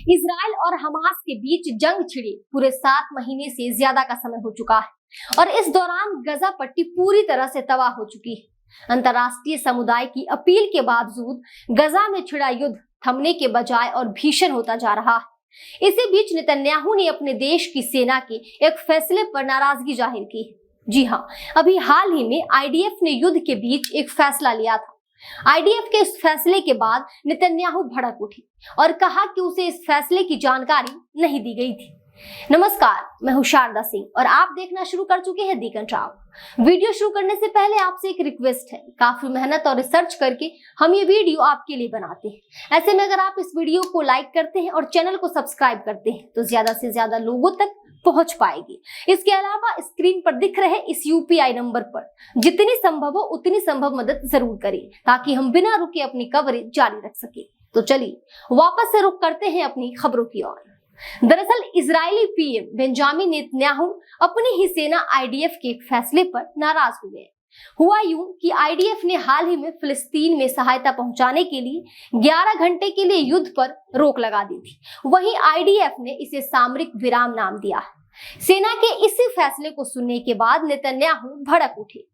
Israel और Hamas के बीच जंग छिड़े पूरे 7 महीने से ज्यादा का समय हो चुका है और इस दौरान गजा पट्टी पूरी तरह से तबाह हो चुकी है। अंतर्राष्ट्रीय समुदाय की अपील के बावजूद गजा में छिड़ा युद्ध थमने के बजाय और भीषण होता जा रहा है। इसी बीच नेतन्याहू ने अपने देश की सेना के एक फैसले पर नाराजगी जाहिर की। जी हाँ, अभी हाल ही में आईडीएफ ने युद्ध के बीच एक फैसला लिया था। आईडीएफ के इस फैसले के बाद नेतन्याहू भड़क उठी और कहा कि उसे इस फैसले की जानकारी नहीं दी गई थी। नमस्कार, मैं हूं शारदा सिंह और आप देखना शुरू कर चुके हैं दी कंट्राव। वीडियो शुरू करने से पहले आपसे एक रिक्वेस्ट है, काफी मेहनत और रिसर्च करके हम ये वीडियो आपके लिए बनाते हैं। ऐसे में अगर आप इस वीडियो को लाइक करते हैं और चैनल को सब्सक्राइब करते हैं तो ज्यादा से ज्यादा लोगों तक पहुंच पाएगी। इसके अलावा स्क्रीन पर दिख रहे इस यूपीआई नंबर पर जितनी संभव हो उतनी संभव मदद जरूर करें ताकि हम बिना रुके अपनी कवरेज जारी रख सके। तो चलिए वापस से रुक करते हैं अपनी खबरों की ओर। दरअसल इजरायली पीएम बेंजामिन नेतन्याहू अपनी ही सेना आईडीएफ के एक फैसले पर नाराज हो गए। हुआ यूं कि आईडीएफ ने हाल ही में फिलिस्तीन में सहायता पहुंचाने के लिए 11 घंटे के लिए युद्ध पर रोक लगा दी थी। वहीं आईडीएफ ने इसे सामरिक विराम नाम दिया है। सेना के इसी फैसले को सुनने के बाद नेतन्याहू भड़क उठे।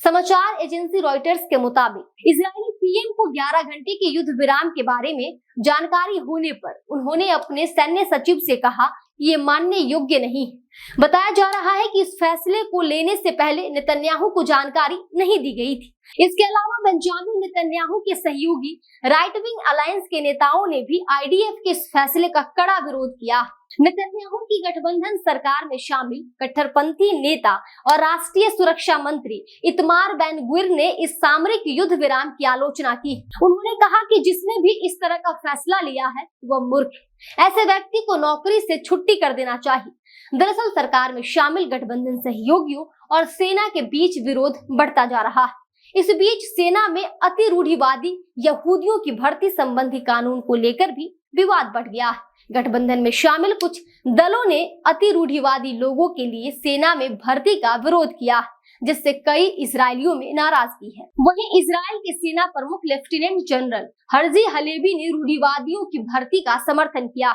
समाचार एजेंसी रॉयटर्स के मुताबिक इजरायली पीएम को 11 घंटे के युद्ध विराम के बारे में जानकारी होने पर उन्होंने अपने सैन्य सचिव से कहा कि ये मानने योग्य नहीं है। बताया जा रहा है कि इस फैसले को लेने से पहले नेतन्याहू को जानकारी नहीं दी गई थी। इसके अलावा बेंजामिन नेतन्याहू के सहयोगी राइट विंग अलायंस के नेताओं ने भी आईडीएफ के इस फैसले का कड़ा विरोध किया। नेतन्याहू की गठबंधन सरकार में शामिल कट्टरपंथी नेता और राष्ट्रीय सुरक्षा मंत्री इतमार बेन ग्विर ने इस सामरिक युद्ध विराम की आलोचना की। उन्होंने कहा कि जिसने भी इस तरह का फैसला लिया है वह मूर्ख है। ऐसे व्यक्ति को नौकरी से छुट्टी कर देना चाहिए। दरअसल सरकार में शामिल गठबंधन सहयोगियों और सेना के बीच विरोध बढ़ता जा रहा है। इस बीच सेना में अति रूढ़िवादी यहूदियों की भर्ती संबंधी कानून को लेकर भी विवाद बढ़ गया है। गठबंधन में शामिल कुछ दलों ने अति रूढ़िवादी लोगों के लिए सेना में भर्ती का विरोध किया, जिससे कई इजरायलियों में नाराजगी है। वहीं इजराइल के सेना प्रमुख लेफ्टिनेंट जनरल हर्जी हलेबी ने रूढ़िवादियों की भर्ती का समर्थन किया।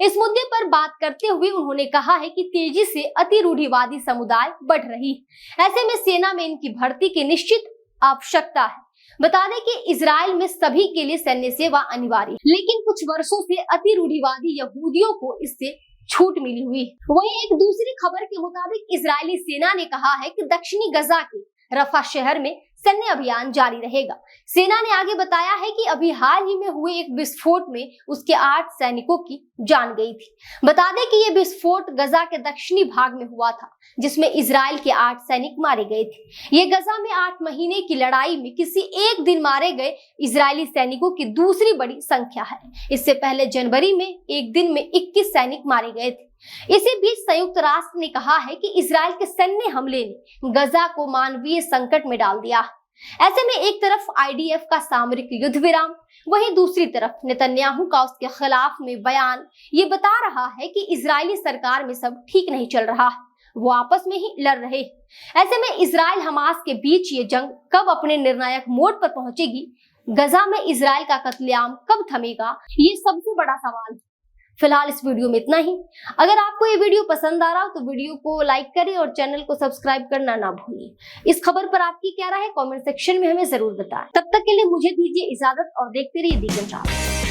इस मुद्दे पर बात करते हुए उन्होंने कहा है कि तेजी से अति रूढ़िवादी समुदाय बढ़ रही है। ऐसे में सेना में इनकी भर्ती की निश्चित आवश्यकता है। बता दें कि इजराइल में सभी के लिए सैन्य सेवा अनिवार्य है, लेकिन कुछ वर्षों से अति रूढ़िवादी यहूदियों को इससे छूट मिली हुई है। वहीं एक दूसरी खबर के मुताबिक इजरायली सेना ने कहा है कि दक्षिणी गजा के रफा शहर में सैन्य अभियान जारी रहेगा। सेना ने आगे बताया है कि अभी हाल ही में हुए एक विस्फोट में उसके 8 सैनिकों की जान गई थी। बता दें कि ये विस्फोट गजा के दक्षिणी भाग में हुआ था, जिसमें इजराइल के 8 सैनिक मारे गए थे। ये गजा में 8 महीने की लड़ाई में किसी एक दिन मारे गए इजरायली सैनिकों की दूसरी बड़ी संख्या है। इससे पहले जनवरी में एक दिन में 21 सैनिक मारे गए थे। इसी बीच संयुक्त राष्ट्र ने कहा है कि इजराइल के सैन्य हमले ने गजा को मानवीय संकट में डाल दिया। ऐसे में एक तरफ आईडीएफ का सामरिक युद्ध विराम, वहीं दूसरी तरफ नेतन्याहू का उसके खिलाफ में बयान ये बता रहा है कि इजरायली सरकार में सब ठीक नहीं चल रहा, वो आपस में ही लड़ रहे। ऐसे में इजराइल हमास के बीच ये जंग कब अपने निर्णायक मोड़ पर पहुंचेगी, गजा में इजराइल का कत्लेआम कब थमेगा, ये सबसे बड़ा सवाल है। फिलहाल इस वीडियो में इतना ही। अगर आपको ये वीडियो पसंद आ रहा हो तो वीडियो को लाइक करें और चैनल को सब्सक्राइब करना ना भूलिए। इस खबर पर आपकी क्या राय है कमेंट सेक्शन में हमें जरूर बताएं। तब तक के लिए मुझे दीजिए इजाजत और देखते रहिए दी कंट्राव।